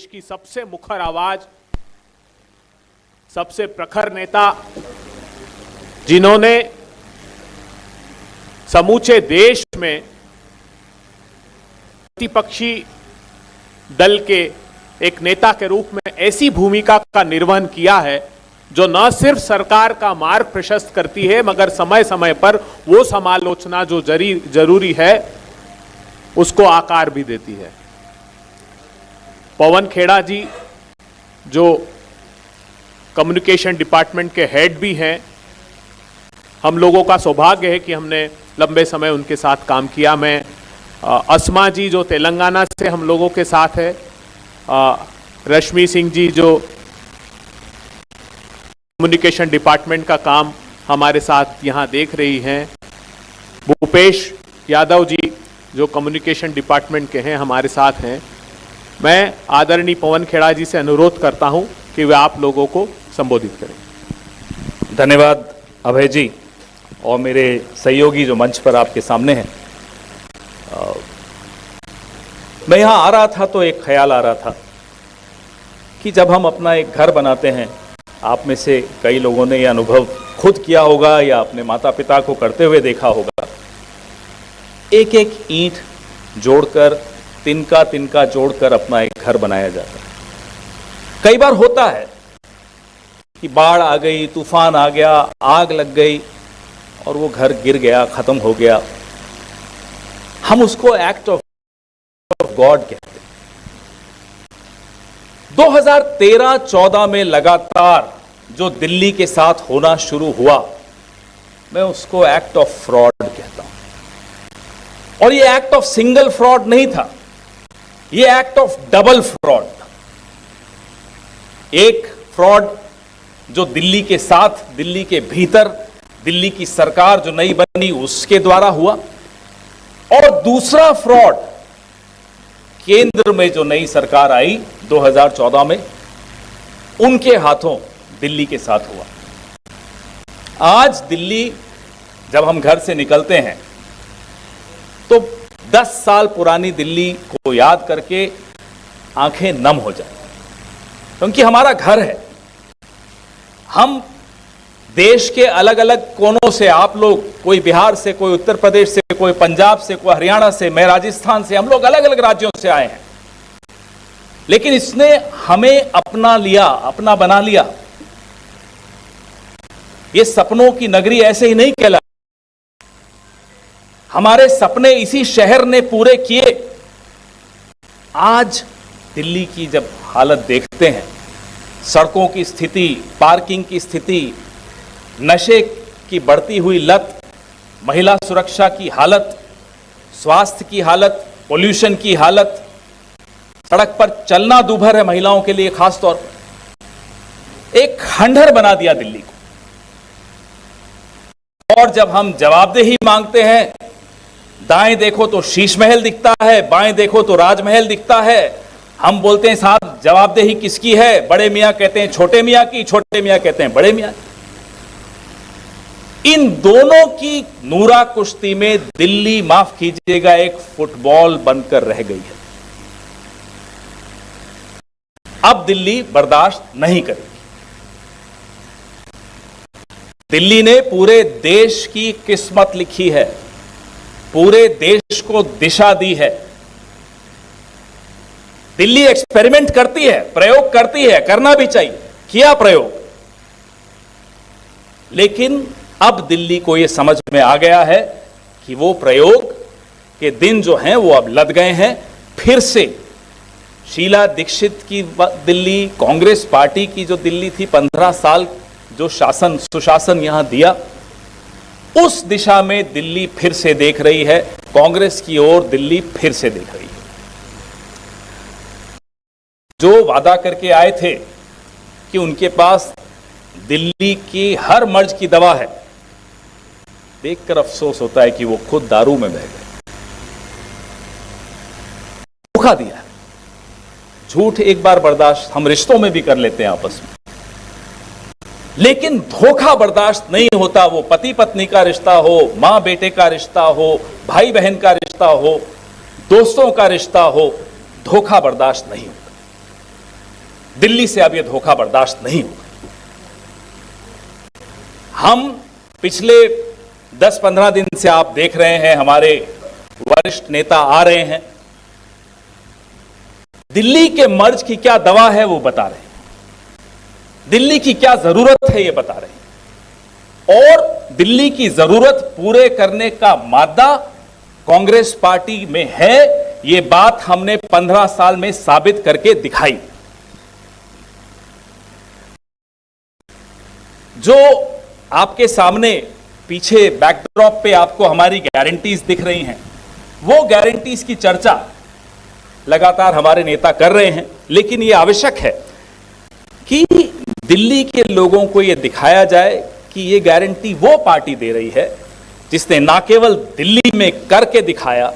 की सबसे मुखर आवाज, सबसे प्रखर नेता, जिन्होंने समूचे देश में प्रतिपक्षी दल के एक नेता के रूप में ऐसी भूमिका का निर्वहन किया है जो न सिर्फ सरकार का मार्ग प्रशस्त करती है मगर समय समय पर वो समालोचना जो जरूरी है उसको आकार भी देती है। पवन खेड़ा जी जो कम्युनिकेशन डिपार्टमेंट के हेड भी हैं, हम लोगों का सौभाग्य है कि हमने लंबे समय उनके साथ काम किया। मैं अस्मा जी जो तेलंगाना से हम लोगों के साथ है, रश्मि सिंह जी जो कम्युनिकेशन डिपार्टमेंट का काम हमारे साथ यहाँ देख रही हैं, भूपेश यादव जी जो कम्युनिकेशन डिपार्टमेंट के हैं हमारे साथ हैं। मैं आदरणीय पवन खेड़ा जी से अनुरोध करता हूं कि वे आप लोगों को संबोधित करें। धन्यवाद अभय जी और मेरे सहयोगी जो मंच पर आपके सामने हैं। मैं यहाँ आ रहा था तो एक ख्याल आ रहा था कि जब हम अपना एक घर बनाते हैं, आप में से कई लोगों ने यह अनुभव खुद किया होगा या अपने माता पिता को करते हुए देखा होगा, एक एक ईंट जोड़कर तिनका तिनका जोड़कर अपना एक घर बनाया जाता है। कई बार होता है कि बाढ़ आ गई, तूफान आ गया, आग लग गई और वो घर गिर गया, खत्म हो गया। हम उसको एक्ट ऑफ गॉड कहते हैं। 2013-14 में लगातार जो दिल्ली के साथ होना शुरू हुआ, मैं उसको एक्ट ऑफ फ्रॉड कहता हूं। और ये एक्ट ऑफ सिंगल फ्रॉड नहीं था, ये एक्ट ऑफ डबल फ्रॉड था। एक फ्रॉड जो दिल्ली के साथ, दिल्ली के भीतर, दिल्ली की सरकार जो नई बनी उसके द्वारा हुआ, और दूसरा फ्रॉड केंद्र में जो नई सरकार आई 2014 में, उनके हाथों दिल्ली के साथ हुआ। आज दिल्ली जब हम घर से निकलते हैं तो 10 साल पुरानी दिल्ली को याद करके आंखें नम हो जाए, क्योंकि हमारा घर है। हम देश के अलग अलग कोनों से, आप लोग, कोई बिहार से, कोई उत्तर प्रदेश से, कोई पंजाब से, कोई हरियाणा से, मैं राजस्थान से, हम लोग अलग अलग राज्यों से आए हैं, लेकिन इसने हमें अपना लिया, अपना बना लिया। ये सपनों की नगरी ऐसे ही नहीं कहला, हमारे सपने इसी शहर ने पूरे किए। आज दिल्ली की जब हालत देखते हैं, सड़कों की स्थिति, पार्किंग की स्थिति, नशे की बढ़ती हुई लत, महिला सुरक्षा की हालत, स्वास्थ्य की हालत, पोल्यूशन की हालत, सड़क पर चलना दूभर है महिलाओं के लिए, खास तौर पर एक खंडहर बना दिया दिल्ली को। और जब हम जवाबदेही मांगते हैं, दाएं देखो तो शीश महल दिखता है, बाएं देखो तो राजमहल दिखता है। हम बोलते हैं साहब जवाबदेही किसकी है? बड़े मियां कहते हैं छोटे मियां की, छोटे मियां कहते हैं बड़े मियां की। इन दोनों की नूरा कुश्ती में दिल्ली, माफ कीजिएगा, एक फुटबॉल बनकर रह गई है। अब दिल्ली बर्दाश्त नहीं करेगी। दिल्ली ने पूरे देश की किस्मत लिखी है, पूरे देश को दिशा दी है। दिल्ली एक्सपेरिमेंट करती है, प्रयोग करती है, करना भी चाहिए, किया प्रयोग। लेकिन अब दिल्ली को यह समझ में आ गया है कि वो प्रयोग के दिन जो हैं वो अब लद गए हैं। फिर से शीला दीक्षित की दिल्ली, कांग्रेस पार्टी की जो दिल्ली थी, 15 साल जो शासन, सुशासन यहां दिया, उस दिशा में दिल्ली फिर से देख रही है। कांग्रेस की ओर दिल्ली फिर से देख रही है। जो वादा करके आए थे कि उनके पास दिल्ली की हर मर्ज की दवा है, देखकर अफसोस होता है कि वो खुद दारू में बह गए। धोखा दिया। झूठ एक बार बर्दाश्त हम रिश्तों में भी कर लेते हैं आपस में, लेकिन धोखा बर्दाश्त नहीं होता। वो पति पत्नी का रिश्ता हो, मां बेटे का रिश्ता हो, भाई बहन का रिश्ता हो, दोस्तों का रिश्ता हो, धोखा बर्दाश्त नहीं होता। दिल्ली से अब यह धोखा बर्दाश्त नहीं होगा। हम पिछले 10-15 दिन से आप देख रहे हैं, हमारे वरिष्ठ नेता आ रहे हैं, दिल्ली के मर्ज की क्या दवा है वो बता रहे हैं, दिल्ली की क्या जरूरत है ये बता रहे हैं, और दिल्ली की जरूरत पूरे करने का मादा कांग्रेस पार्टी में है, ये बात हमने 15 साल में साबित करके दिखाई। जो आपके सामने पीछे बैकड्रॉप पे आपको हमारी गारंटीज दिख रही हैं, वो गारंटीज की चर्चा लगातार हमारे नेता कर रहे हैं, लेकिन यह आवश्यक है कि दिल्ली के लोगों को यह दिखाया जाए कि यह गारंटी वो पार्टी दे रही है जिसने ना केवल दिल्ली में करके दिखाया,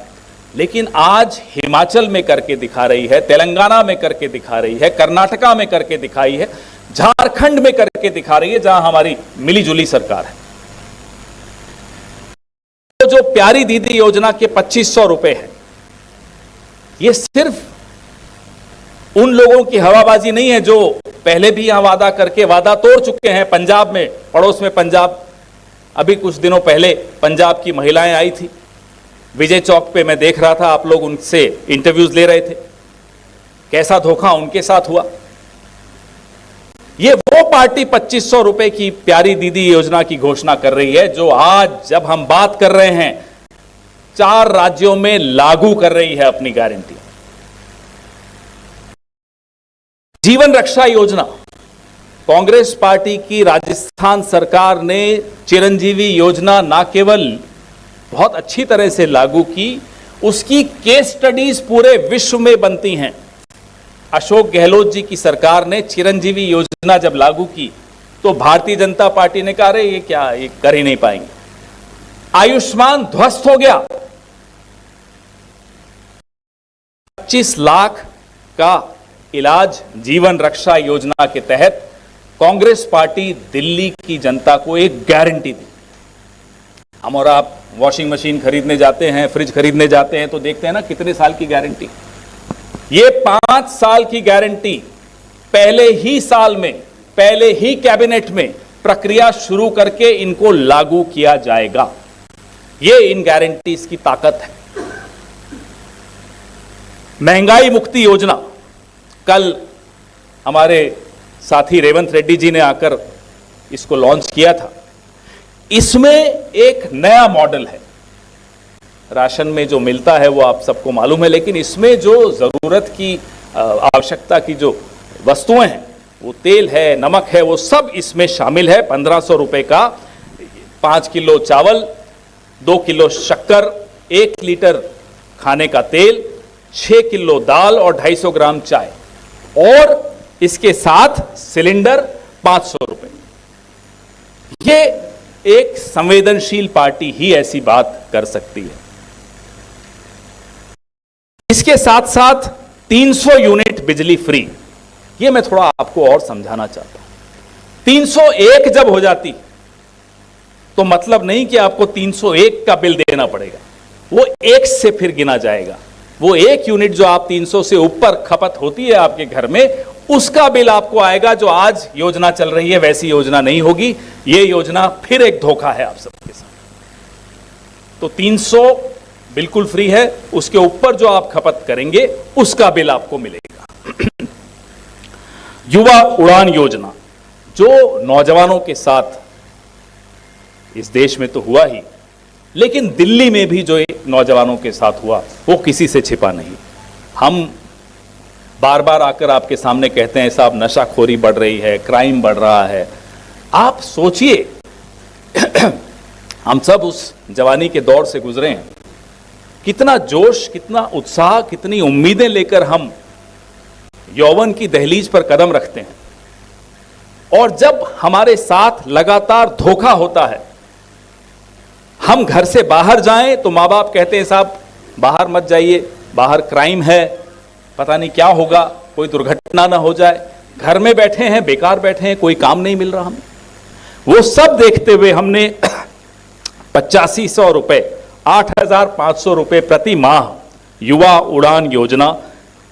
लेकिन आज हिमाचल में करके दिखा रही है, तेलंगाना में करके दिखा रही है, कर्नाटका में करके दिखाई है, झारखंड में करके दिखा रही है, जहां हमारी मिलीजुली सरकार है। तो जो प्यारी दीदी योजना के 2500 रुपए हैं, ये सिर्फ उन लोगों की हवाबाजी नहीं है जो पहले भी यहां वादा करके वादा तोड़ चुके हैं। पंजाब में, पड़ोस में पंजाब, अभी कुछ दिनों पहले पंजाब की महिलाएं आई थी, विजय चौक पे मैं देख रहा था, आप लोग उनसे इंटरव्यूज ले रहे थे, कैसा धोखा उनके साथ हुआ। ये वो पार्टी 2500 रुपए की प्यारी दीदी योजना की घोषणा कर रही है, जो आज जब हम बात कर रहे हैं 4 राज्यों में लागू कर रही है अपनी गारंटी। जीवन रक्षा योजना, कांग्रेस पार्टी की राजस्थान सरकार ने चिरंजीवी योजना ना केवल बहुत अच्छी तरह से लागू की, उसकी केस स्टडीज पूरे विश्व में बनती हैं। अशोक गहलोत जी की सरकार ने चिरंजीवी योजना जब लागू की तो भारतीय जनता पार्टी ने कहा, अरे ये क्या, ये कर ही नहीं पाएंगे। आयुष्मान ध्वस्त हो गया, 25 लाख का इलाज जीवन रक्षा योजना के तहत कांग्रेस पार्टी दिल्ली की जनता को एक गारंटी दी। हम और आप वॉशिंग मशीन खरीदने जाते हैं, फ्रिज खरीदने जाते हैं, तो देखते हैं ना कितने साल की गारंटी। ये 5 साल की गारंटी पहले ही साल में, पहले ही कैबिनेट में प्रक्रिया शुरू करके इनको लागू किया जाएगा। ये इन गारंटीज की ताकत है। महंगाई मुक्ति योजना, कल हमारे साथी रेवंत रेड्डी जी ने आकर इसको लॉन्च किया था। इसमें एक नया मॉडल है। राशन में जो मिलता है वो आप सबको मालूम है, लेकिन इसमें जो जरूरत की आवश्यकता की जो वस्तुएं हैं, वो तेल है, नमक है, वो सब इसमें शामिल है। 1500 रुपए का 5 किलो चावल, 2 किलो शक्कर, 1 लीटर खाने का तेल, 6 किलो दाल और 250 ग्राम चाय, और इसके साथ सिलेंडर 500 रुपए। ये एक संवेदनशील पार्टी ही ऐसी बात कर सकती है। इसके साथ साथ 300 यूनिट बिजली फ्री। ये मैं थोड़ा आपको और समझाना चाहता हूं। 301 जब हो जाती तो मतलब नहीं कि आपको 301 का बिल देना पड़ेगा, वो 1 से फिर गिना जाएगा। वो 1 यूनिट जो आप 300 से ऊपर खपत होती है आपके घर में, उसका बिल आपको आएगा। जो आज योजना चल रही है वैसी योजना नहीं होगी। ये योजना फिर एक धोखा है आप सबके साथ। तो 300 बिल्कुल फ्री है, उसके ऊपर जो आप खपत करेंगे उसका बिल आपको मिलेगा। युवा उड़ान योजना, जो नौजवानों के साथ इस देश में तो हुआ ही, लेकिन दिल्ली में भी जो नौजवानों के साथ हुआ वो किसी से छिपा नहीं। हम बार बार आकर आपके सामने कहते हैं साहब नशाखोरी बढ़ रही है, क्राइम बढ़ रहा है। आप सोचिए, हम सब उस जवानी के दौर से गुजरे हैं। कितना जोश, कितना उत्साह, कितनी उम्मीदें लेकर हम यौवन की दहलीज पर कदम रखते हैं, और जब हमारे साथ लगातार धोखा होता है, हम घर से बाहर जाएं तो माँ बाप कहते हैं साहब बाहर मत जाइए, बाहर क्राइम है, पता नहीं क्या होगा, कोई दुर्घटना ना हो जाए। घर में बैठे हैं, बेकार बैठे हैं, कोई काम नहीं मिल रहा हमें। वो सब देखते हुए हमने 8500 रुपए, 8500 रुपए प्रति माह युवा उड़ान योजना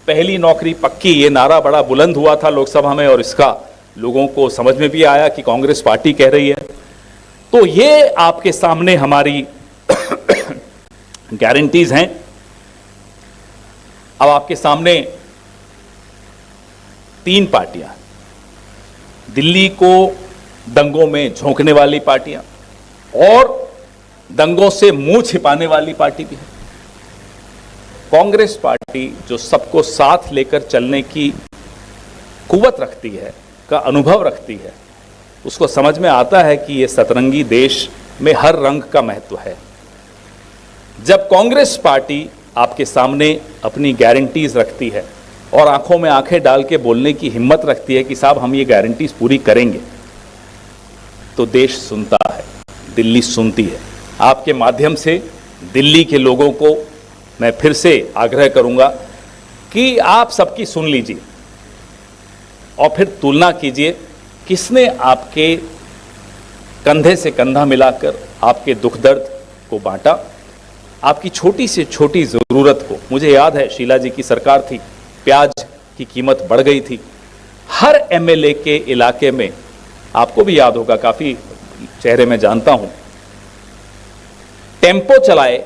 पहली नौकरी पक्की, ये नारा बड़ा बुलंद हुआ था लोकसभा में और इसका लोगों को समझ में भी आया कि कांग्रेस पार्टी कह रही है। तो ये आपके सामने हमारी गारंटीज हैं। अब आपके सामने 3 पार्टियां, दिल्ली को दंगों में झोंकने वाली पार्टियां और दंगों से मुंह छिपाने वाली पार्टी भी है। कांग्रेस पार्टी जो सबको साथ लेकर चलने की कुव्वत रखती है, का अनुभव रखती है, उसको समझ में आता है कि ये सतरंगी देश में हर रंग का महत्व है। जब कांग्रेस पार्टी आपके सामने अपनी गारंटीज रखती है और आंखों में आंखें डाल के बोलने की हिम्मत रखती है कि साहब हम ये गारंटीज पूरी करेंगे, तो देश सुनता है, दिल्ली सुनती है। आपके माध्यम से दिल्ली के लोगों को मैं फिर से आग्रह करूंगा कि आप सबकी सुन लीजिए और फिर तुलना कीजिए किसने आपके कंधे से कंधा मिलाकर आपके दुख दर्द को बांटा, आपकी छोटी से छोटी ज़रूरत को। मुझे याद है शीला जी की सरकार थी, प्याज की कीमत बढ़ गई थी। हर एमएलए के इलाके में, आपको भी याद होगा, काफ़ी चेहरे में जानता हूं, टेम्पो चलाए,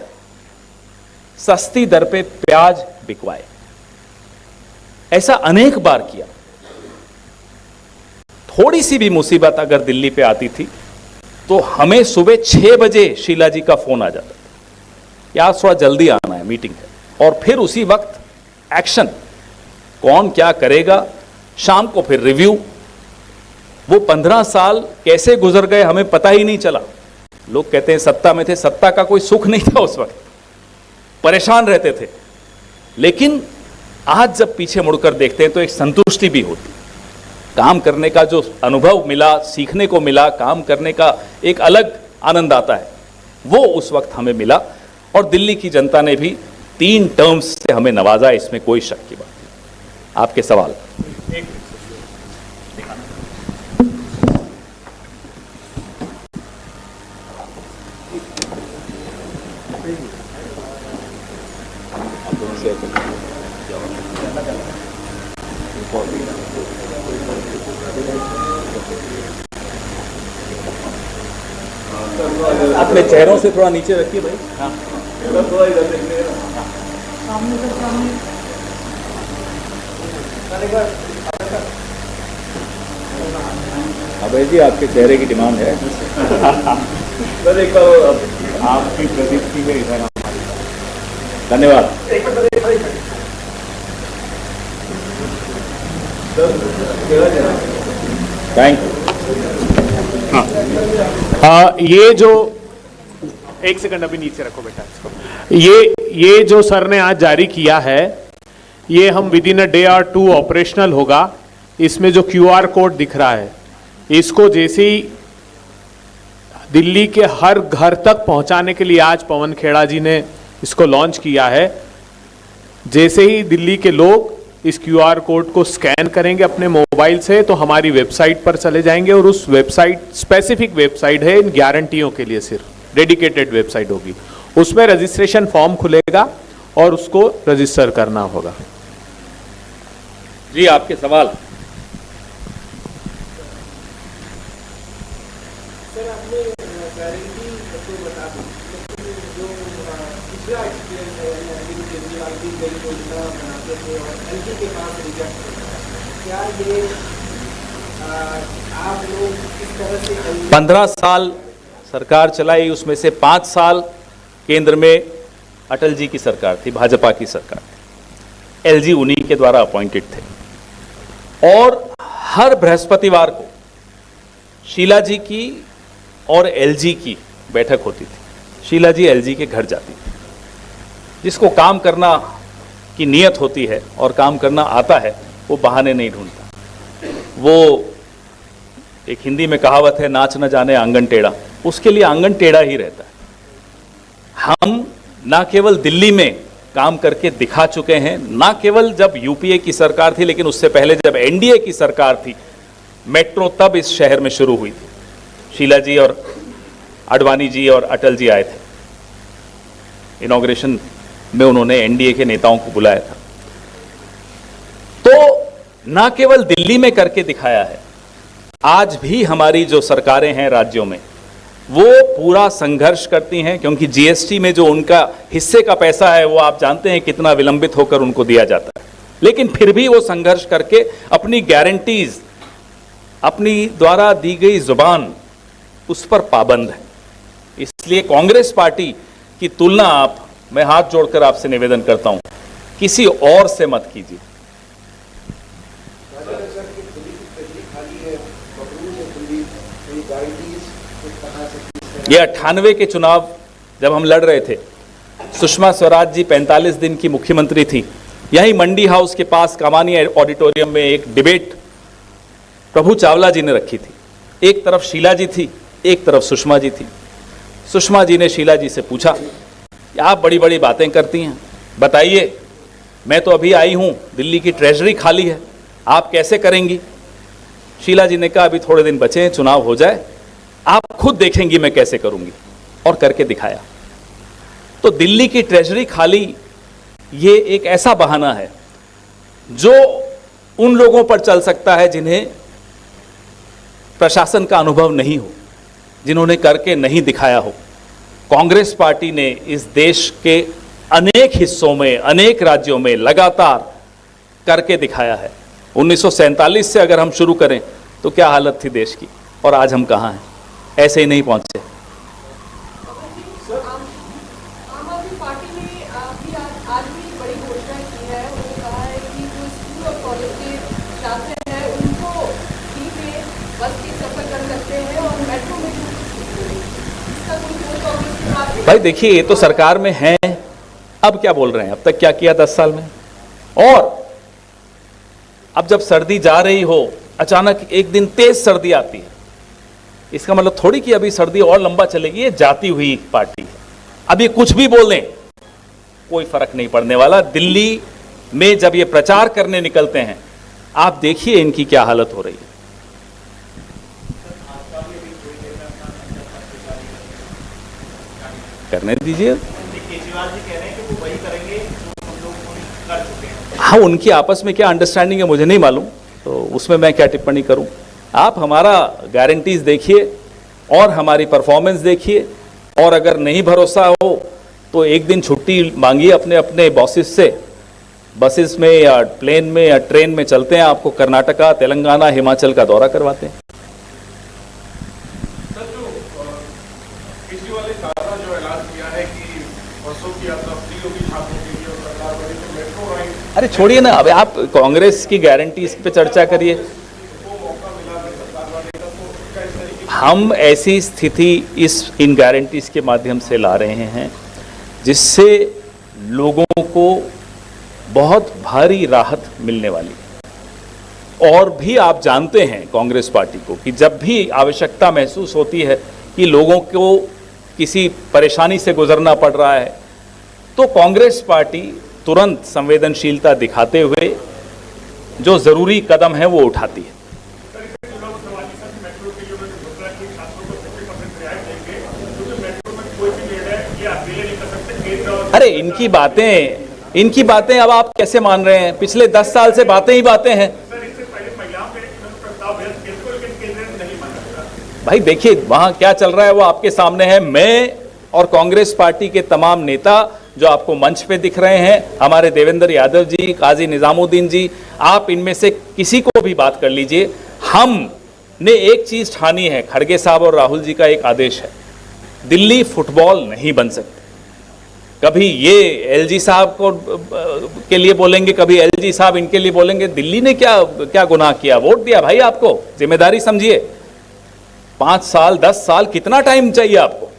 सस्ती दर पे प्याज बिकवाए। ऐसा अनेक बार किया। थोड़ी सी भी मुसीबत अगर दिल्ली पे आती थी तो हमें सुबह 6 बजे शीला जी का फोन आ जाता था, यार थोड़ा जल्दी आना है, मीटिंग है, और फिर उसी वक्त एक्शन, कौन क्या करेगा, शाम को फिर रिव्यू। वो 15 साल कैसे गुजर गए हमें पता ही नहीं चला। लोग कहते हैं सत्ता में थे, सत्ता का कोई सुख नहीं था उस वक्त, परेशान रहते थे। लेकिन आज जब पीछे मुड़कर देखते हैं तो एक संतुष्टि भी होती, काम करने का जो अनुभव मिला, सीखने को मिला, काम करने का एक अलग आनंद आता है, वो उस वक्त हमें मिला। और दिल्ली की जनता ने भी 3 टर्म्स से हमें नवाजा, इसमें कोई शक की बात नहीं। आपके सवाल। अपने चेहरों से थोड़ा नीचे रखिए भाई। हाँ। थोड़ा इधर देखिए। अभय जी, आपके चेहरे की डिमांड है। सर एक बार आपकी प्रदीप्ति में इधर। धन्यवाद। Thank you. ये जो एक सेकंड अभी नीचे रखो बेटा इसको। ये जो सर ने आज जारी किया है, ये हम विद इन अ डे और 2 ऑपरेशनल होगा। इसमें जो QR कोड दिख रहा है, इसको जैसे ही दिल्ली के हर घर तक पहुंचाने के लिए आज पवन खेड़ा जी ने इसको लॉन्च किया है। जैसे ही दिल्ली के लोग इस QR कोड को स्कैन करेंगे अपने मोबाइल से, तो हमारी वेबसाइट पर चले जाएंगे और उस वेबसाइट, स्पेसिफिक वेबसाइट है इन गारंटियों के लिए, सिर्फ डेडिकेटेड वेबसाइट होगी, उसमें रजिस्ट्रेशन फॉर्म खुलेगा और उसको रजिस्टर करना होगा। जी, आपके सवाल। सर, आपने गारंटी तो बता दी, लेकिन जो पिछला एक्सपीरियंस है, अरविंद केजरीवाल की कई योजना बनाते थे और एलजी के पास रिजेक्ट होता है, क्या ये आप लोग किस तरह से 15 साल सरकार चलाई, उसमें से 5 साल केंद्र में अटल जी की सरकार थी, भाजपा की सरकार थी, एलजी उन्हीं के द्वारा अपॉइंटेड थे। और हर बृहस्पतिवार को शीला जी की और एलजी की बैठक होती थी। शीला जी एलजी के घर जाती थी। जिसको काम करना की नियत होती है और काम करना आता है, वो बहाने नहीं ढूंढता। वो एक हिंदी में कहावत है, नाच न जाने आंगन टेढ़ा, उसके लिए आंगन टेढ़ा ही रहता है। हम ना केवल दिल्ली में काम करके दिखा चुके हैं, ना केवल जब यूपीए की सरकार थी, लेकिन उससे पहले जब एनडीए की सरकार थी, मेट्रो तब इस शहर में शुरू हुई थी। शीला जी और आडवाणी जी और अटल जी आए थे, इनॉग्रेशन में उन्होंने एनडीए के नेताओं को बुलाया था। ना केवल दिल्ली में करके दिखाया है, आज भी हमारी जो सरकारें हैं राज्यों में वो पूरा संघर्ष करती हैं, क्योंकि जीएसटी में जो उनका हिस्से का पैसा है वो आप जानते हैं कितना विलंबित होकर उनको दिया जाता है, लेकिन फिर भी वो संघर्ष करके अपनी गारंटीज, अपनी द्वारा दी गई जुबान उस पर पाबंद है। इसलिए कांग्रेस पार्टी की तुलना आप, मैं हाथ जोड़कर आपसे निवेदन करता हूं, किसी और से मत कीजिए। ये 98 के चुनाव जब हम लड़ रहे थे, सुषमा स्वराज जी 45 दिन की मुख्यमंत्री थी, यहीं मंडी हाउस के पास कामानी ऑडिटोरियम में एक डिबेट प्रभु चावला जी ने रखी थी। एक तरफ शीला जी थी, एक तरफ सुषमा जी थी। सुषमा जी ने शीला जी से पूछा, आप बड़ी बड़ी बातें करती हैं, बताइए, मैं तो अभी आई हूं, दिल्ली की ट्रेजरी खाली है, आप कैसे करेंगी? शीला जी ने कहा, अभी थोड़े दिन बचे हैं, चुनाव हो जाए, आप खुद देखेंगी मैं कैसे करूंगी, और करके दिखाया। तो दिल्ली की ट्रेजरी खाली ये एक ऐसा बहाना है जो उन लोगों पर चल सकता है जिन्हें प्रशासन का अनुभव नहीं हो, जिन्होंने करके नहीं दिखाया हो। कांग्रेस पार्टी ने इस देश के अनेक हिस्सों में, अनेक राज्यों में लगातार करके दिखाया है। 1947 से अगर हम शुरू करें तो क्या हालत थी देश की, और आज हम कहां हैं? ऐसे ही नहीं पहुंचे। आम आदमी पार्टी ने आज भी बड़ी घोषणा की है। उन्होंने कहा है कि जो स्कूल और कॉलेज के छात्र हैं उनको फ्री में बस की सफर कर सकते हैं और मेट्रो में इसका कोई भाई देखिए, ये तो सरकार में है, अब क्या बोल रहे हैं? अब तक क्या किया 10 साल में? और अब जब सर्दी जा रही हो, अचानक एक दिन तेज सर्दी आती है, इसका मतलब थोड़ी कि अभी सर्दी और लंबा चलेगी। ये जाती हुई पार्टी है, अब ये कुछ भी बोल दें कोई फर्क नहीं पड़ने वाला। दिल्ली में जब ये प्रचार करने निकलते हैं, आप देखिए इनकी क्या हालत हो रही है। करने दीजिए, हाँ, उनकी आपस में क्या अंडरस्टैंडिंग है मुझे नहीं मालूम, तो उसमें मैं क्या टिप्पणी करूं। आप हमारा गारंटीज देखिए और हमारी परफॉर्मेंस देखिए, और अगर नहीं भरोसा हो तो एक दिन छुट्टी मांगिए अपने अपने बॉसेस से, बसेस में या प्लेन में या ट्रेन में चलते हैं, आपको कर्नाटका, तेलंगाना, हिमाचल का दौरा करवाते हैं। अरे छोड़िए ना, अब आप कांग्रेस की गारंटी इस पे चर्चा करिए। हम ऐसी स्थिति इन गारंटीज के माध्यम से ला रहे हैं जिससे लोगों को बहुत भारी राहत मिलने वाली है। और भी आप जानते हैं कांग्रेस पार्टी को कि जब भी आवश्यकता महसूस होती है कि लोगों को किसी परेशानी से गुजरना पड़ रहा है, तो कांग्रेस पार्टी तुरंत संवेदनशीलता दिखाते हुए जो जरूरी कदम है वो उठाती है। अरे इनकी बातें अब आप कैसे मान रहे हैं? पिछले 10 साल से बातें ही बातें हैं। भाई देखिए, वहां क्या चल रहा है वो आपके सामने है। मैं और कांग्रेस पार्टी के तमाम नेता जो आपको मंच पे दिख रहे हैं, हमारे देवेंद्र यादव जी, काजी निजामुद्दीन जी, आप इनमें से किसी को भी बात कर लीजिए, हमने एक चीज ठानी है। खड़गे साहब और राहुल जी का एक आदेश है, दिल्ली फुटबॉल नहीं बन सकती। कभी ये एलजी साहब को के लिए बोलेंगे, कभी एलजी साहब इनके लिए बोलेंगे। दिल्ली ने क्या गुनाह किया? वोट दिया भाई आपको, जिम्मेदारी समझिए। 5 साल 10 साल कितना टाइम चाहिए आपको?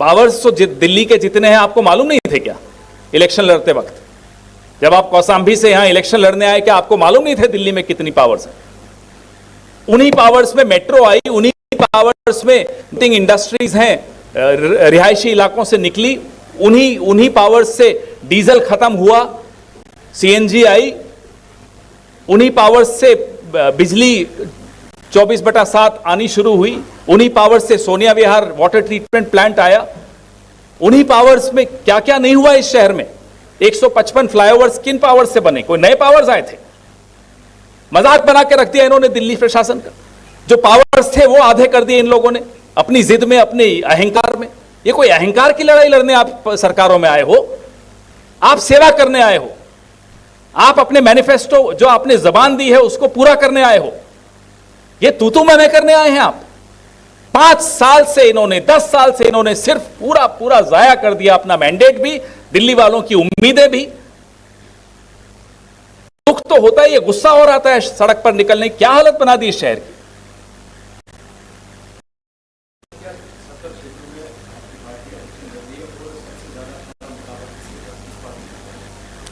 पावर्स तो दिल्ली के जितने हैं आपको मालूम नहीं थे क्या इलेक्शन लड़ते वक्त? जब आप कौसाम्बी से यहां इलेक्शन लड़ने आए, क्या आपको मालूम नहीं थे दिल्ली में कितनी पावर्स है? उन्हीं पावर्स में मेट्रो आई, उन्हीं पावर्स में इंडस्ट्रीज हैं, रिहायशी इलाकों से निकली, उन्हीं पावर्स से डीजल खत्म हुआ, सीएनजी आई, उन्हीं पावर्स से बिजली 24/7 आनी शुरू हुई, उन्हीं पावर्स से सोनिया विहार वाटर ट्रीटमेंट प्लांट आया। उन्हीं पावर्स में क्या क्या नहीं हुआ इस शहर में? 155 फ्लाईओवर्स किन पावर्स से बने? कोई नए पावर्स आए थे? मजाक बना के रख दिया इन्होंने दिल्ली प्रशासन का। जो पावर्स थे वो आधे कर दिए इन लोगों ने अपनी जिद में, अपने अहंकार में। ये कोई अहंकार की लड़ाई लड़ने आप सरकारों में आए हो? आप सेवा करने आए हो? आप अपने मैनिफेस्टो जो आपने जबान दी है उसको पूरा करने आए हो? ये तू मैं करने आए हैं आप? 5 साल से इन्होंने, 10 साल से इन्होंने सिर्फ पूरा पूरा जाया कर दिया अपना मैंडेट भी, दिल्ली वालों की उम्मीदें भी। दुख तो होता है, ये गुस्सा हो रहा था सड़क पर निकलने। क्या हालत बना दी इस शहर की।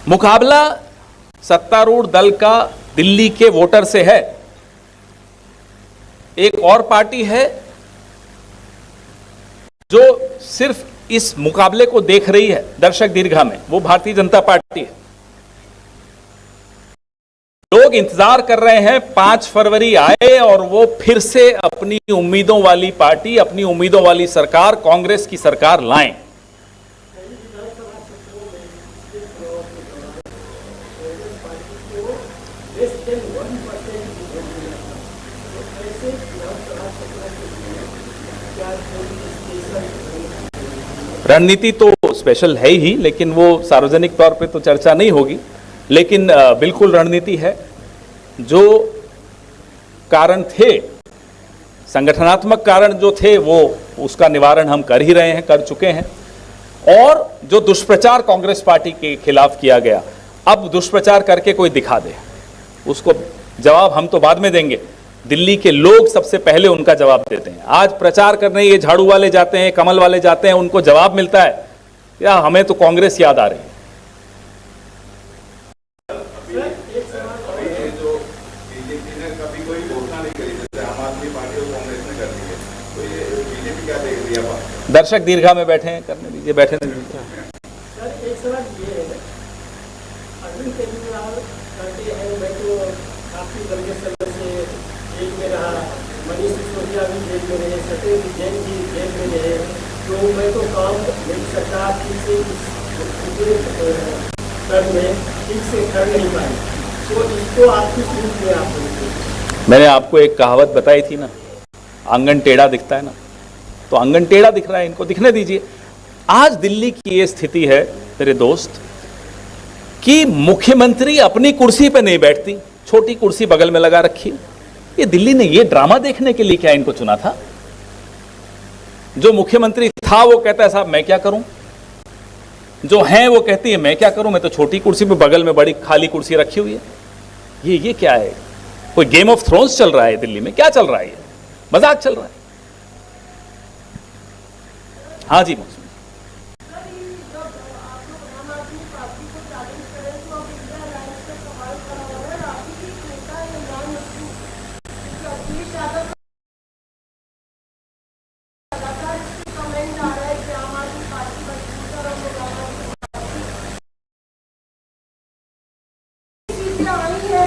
मुकाबला सत्तारूढ़ दल का दिल्ली के वोटर से है। एक और पार्टी है जो सिर्फ इस मुकाबले को देख रही है दर्शक दीर्घा में, वो भारतीय जनता पार्टी है। लोग इंतजार कर रहे हैं 5 फरवरी आए और वो फिर से अपनी उम्मीदों वाली पार्टी, अपनी उम्मीदों वाली सरकार, कांग्रेस की सरकार लाएं। रणनीति तो स्पेशल है ही, लेकिन वो सार्वजनिक तौर पे तो चर्चा नहीं होगी। लेकिन बिल्कुल रणनीति है। जो कारण थे, संगठनात्मक कारण जो थे, वो उसका निवारण हम कर ही रहे हैं, कर चुके हैं। और जो दुष्प्रचार कांग्रेस पार्टी के खिलाफ किया गया, अब दुष्प्रचार करके कोई दिखा दे, उसको जवाब हम तो बाद में देंगे। दिल्ली के लोग सबसे पहले उनका जवाब देते हैं। आज प्रचार करने ये झाड़ू वाले जाते हैं, कमल वाले जाते हैं, उनको जवाब मिलता है या हमें तो कांग्रेस याद आ रही है। दर्शक दीर्घा में बैठे हैं, करने दीजिए, बैठे नहीं दीजिए। सर एक सवाल ये है, अरविंद केजरीवाल कहते हैं मैं तो आपकी दल के से जेल में रहा, मनीष सिसोदिया भी जेल में रहे, सत्येंद्र जैन भी जेल में रहे, तो मैं तो काम मेरी सरकार ठीक से टर्म में ठीक से कर नहीं पाई, तो इसको आप किस रूप में आप? मैंने आपको एक कहावत बताई थी ना, आंगन टेढ़ा दिखता है ना, तो आंगन टेढ़ा दिख रहा है, इनको दिखने दीजिए। आज दिल्ली की ये स्थिति है मेरे दोस्त कि मुख्यमंत्री अपनी कुर्सी पे नहीं बैठती, छोटी कुर्सी बगल में लगा रखी। ये दिल्ली ने ये ड्रामा देखने के लिए क्या इनको चुना था? जो मुख्यमंत्री था वो कहता है साहब मैं क्या करूं, जो है वो कहती है मैं क्या करूं, मैं तो छोटी कुर्सी पे बगल में बड़ी खाली कुर्सी रखी हुई है। ये क्या है? कोई गेम ऑफ थ्रोन्स चल रहा है दिल्ली में? क्या चल रहा है? ये मजाक चल रहा है। हाँ जी मौसम,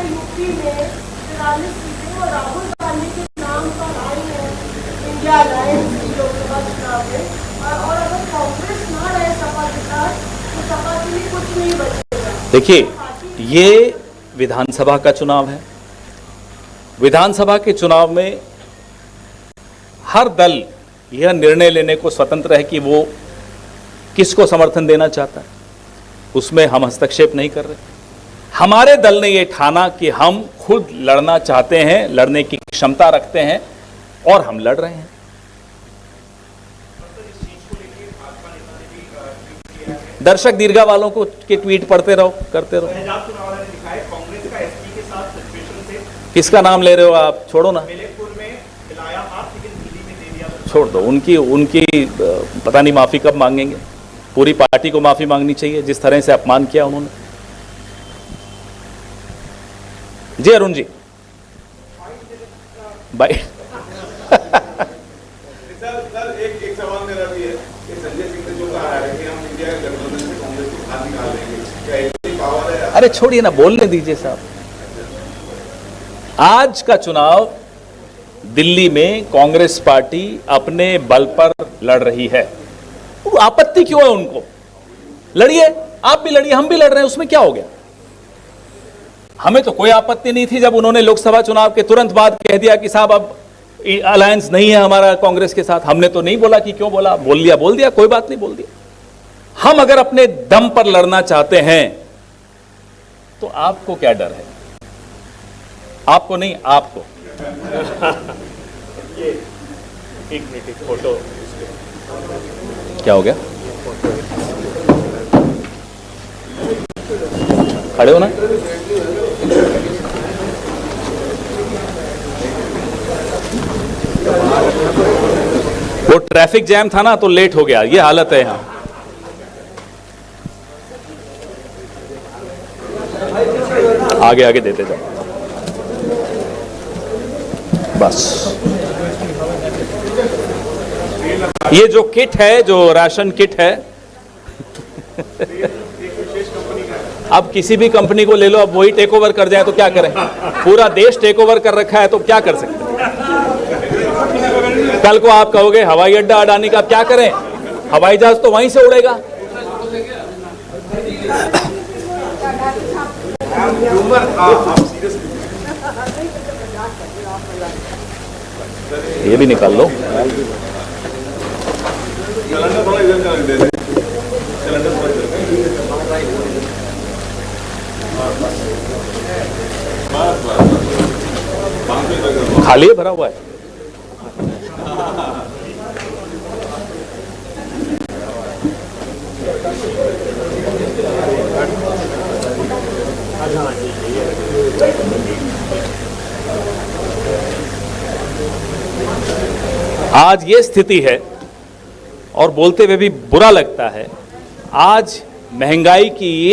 यूपी में 43 सीटें और राहुल गांधी के नाम पर आई है इंडिया अलायंस लोकसभा चुनाव में, और अगर कांग्रेस ना रहे सपा के साथ तो सपा के लिए कुछ नहीं बचेगा। देखिए ये विधानसभा का चुनाव है। विधानसभा के चुनाव में हर दल यह निर्णय लेने को स्वतंत्र है कि वो किसको समर्थन देना चाहता है, उसमें हम हस्तक्षेप नहीं कर रहे। हमारे दल ने यह ठाना कि हम खुद लड़ना चाहते हैं, लड़ने की क्षमता रखते हैं और हम लड़ रहे हैं। दर्शक दीर्घा वालों को के ट्वीट पढ़ते रहो, करते रहो। किसका नाम ले रहे हो आप? छोड़ो ना, छोड़ दो। उनकी पता नहीं माफी कब मांगेंगे। पूरी पार्टी को माफी मांगनी चाहिए जिस तरह से अपमान किया उन्होंने। जी अरुण जी भाई सर एक सवाल मेरा भी है कि संजय सिंह ने जो कहा है कि हम इंडिया गठबंधन से कांग्रेस को बाहर निकाल देंगे, क्या इतनी पावर है? अरे छोड़िए ना, बोलने दीजिए साहब। आज का चुनाव दिल्ली में कांग्रेस पार्टी अपने बल पर लड़ रही है। आपत्ति क्यों है उनको? लड़िए, आप भी लड़िए, हम भी लड़ रहे हैं, उसमें क्या हो गया? हमें तो कोई आपत्ति नहीं थी जब उन्होंने लोकसभा चुनाव के तुरंत बाद कह दिया कि साहब अब अलायंस नहीं है हमारा कांग्रेस के साथ। हमने तो नहीं बोला कि क्यों बोला, बोल दिया, कोई बात नहीं, बोल दिया। हम अगर अपने दम पर लड़ना चाहते हैं तो आपको क्या डर है? आपको नहीं, आपको। एक मिनट, एक फोटो। क्या हो गया? खड़े हो ना। वो ट्रैफिक जैम था ना तो लेट हो गया, ये हालत है यहां। आगे आगे देते जाओ बस। ये जो किट है, जो राशन किट है, अब किसी भी कंपनी को ले लो, अब वही टेक ओवर कर जाए तो क्या करें? पूरा देश टेक ओवर कर रखा है तो क्या कर सकते हैं? कल को आप कहोगे हवाई अड्डा अडानी का, अब क्या करें? हवाई जहाज तो वहीं से उड़ेगा। ये भी निकाल लो। खाली है, भरा हुआ है। आज ये स्थिति है और बोलते हुए भी बुरा लगता है। आज महंगाई की ये